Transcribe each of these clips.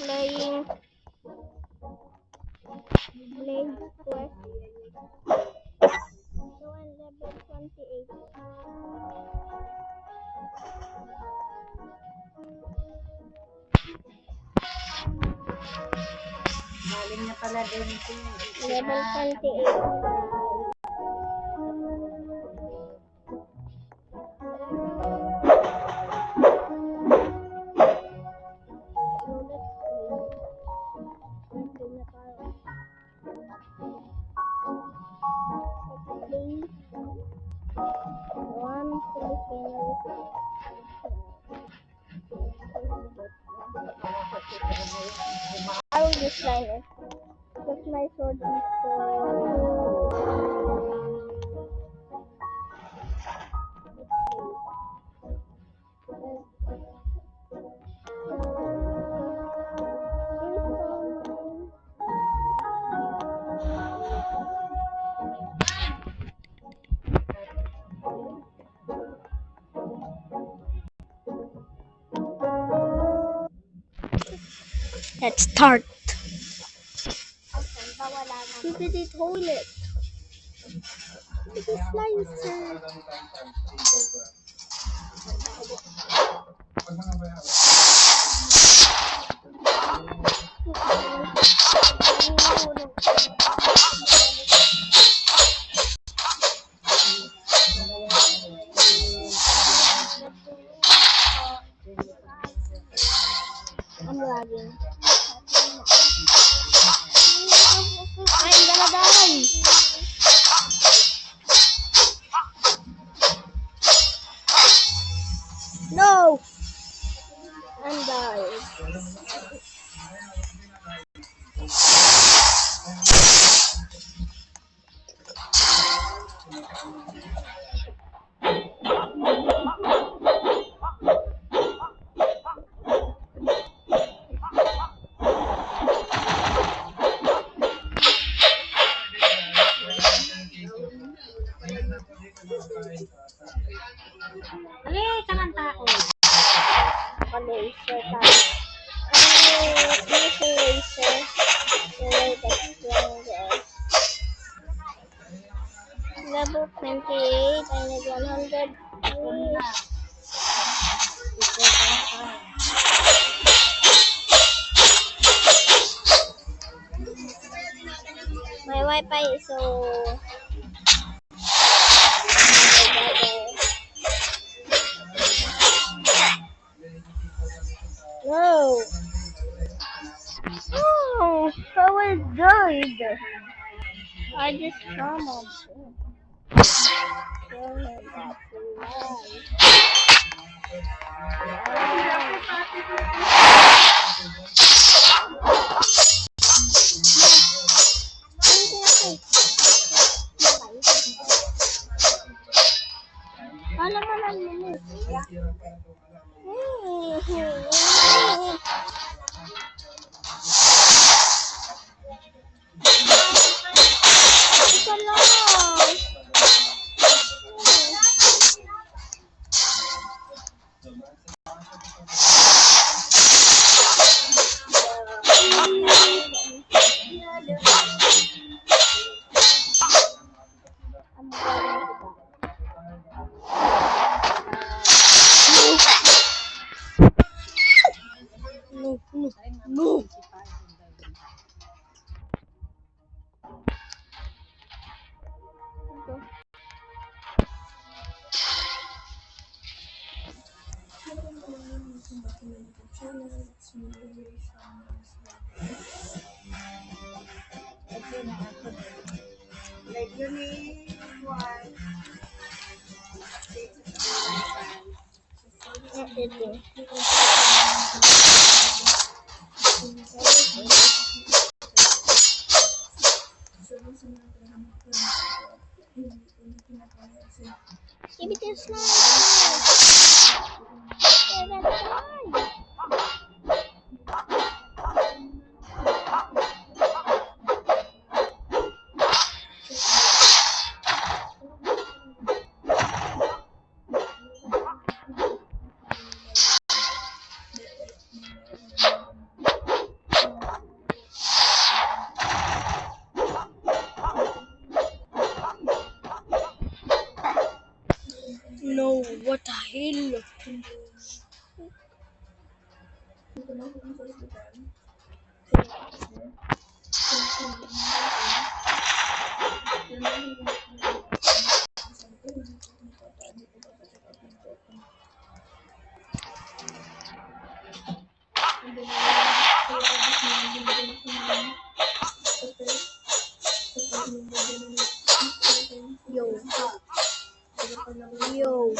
Playing Blade Quest. So I'm level 28. Galing na pala din ito. Level 28. I will just line it. Because my sword is Let's start. Stupid toilet. It's a slicer. I'm lagging. I'm gonna die. No! I'm dying. Alay, kananta ako. Laser tayo. Using laser. Alright, that's stronger. Level 28. I need 100. My Wi-Fi is so... No! Oh, how I died! I just traumatized. Alam mo lang yun. Isa lang. No. Like yun eh. Give it a slide. Chill. Yo. Yo.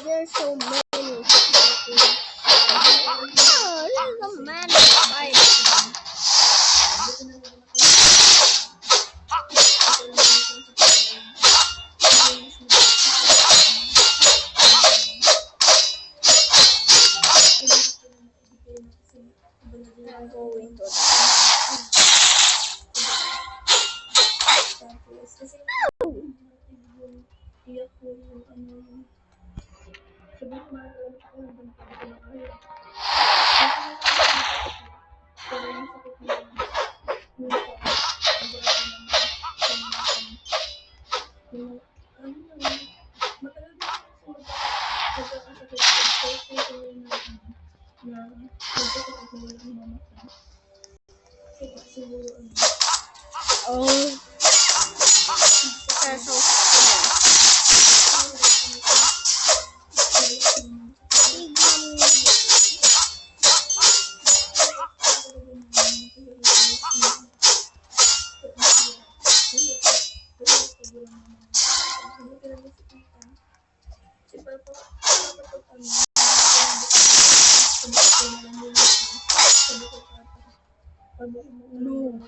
There's so many. Oh, there's a man fighting. I'm going to Oh, that's so no.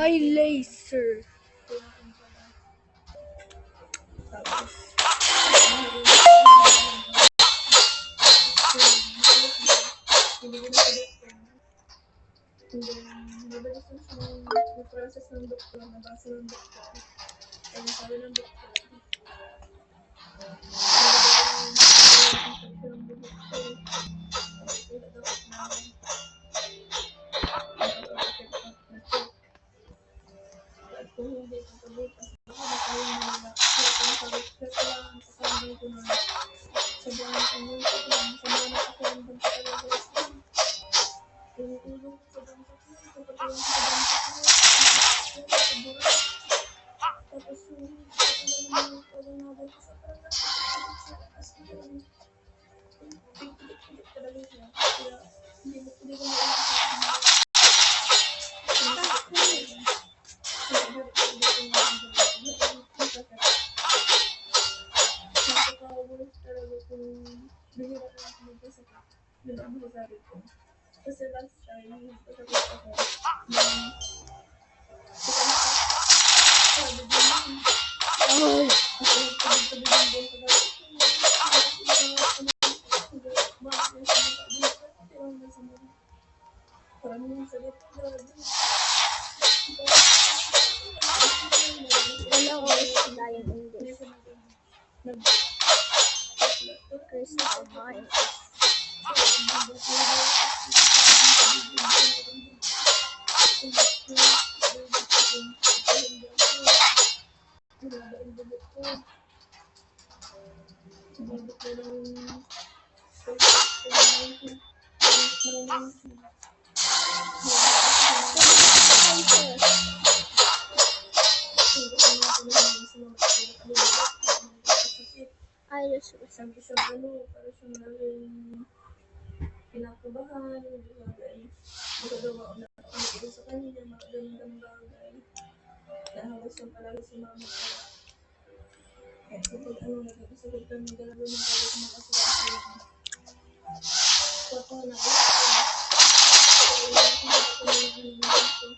My laser. Oh. Wala ko is dying in this. Crystal Mines. I just was kinakabahan, magagawa na ako sa kanya, mga ganun bagay. Nahawas lang palagi si mama ko. Kaya kapag nag-isagod kami, galago ng kalit mga aswasi. Papa na ako. Kaya wala akong dito.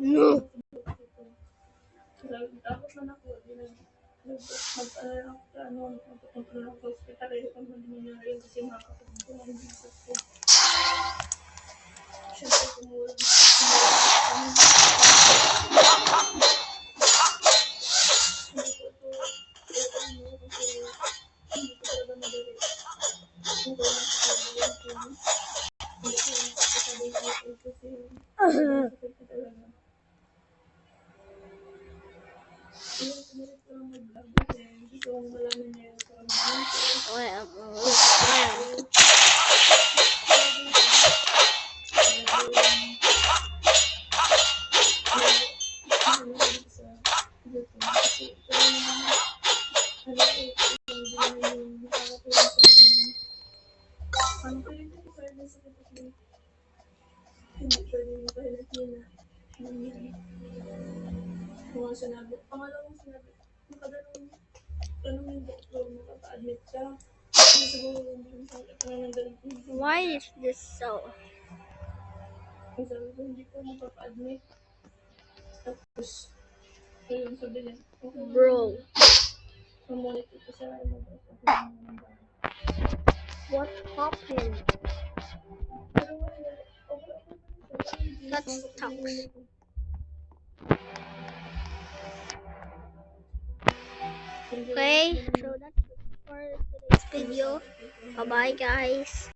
no. Tapos na ako, magpunta na ako sa hospital, kung hindi nangyari yun kasi makakapagpunta na yung business ko. Siyempre, tumulong sinabi, pangalawang sinabi, makadalawang tanong yung doktor, makapa-admit ka. Kasi siguro hindi sa panananggaling. Why is this so? Ang sabi ko, hindi ko mapapa-admit. Tapos, yun sabi niya, okay, Bro, mamonitor ko sa what happened? pero wala, okay. Let's talk. Okay, so that's it for today's video. Bye bye, guys.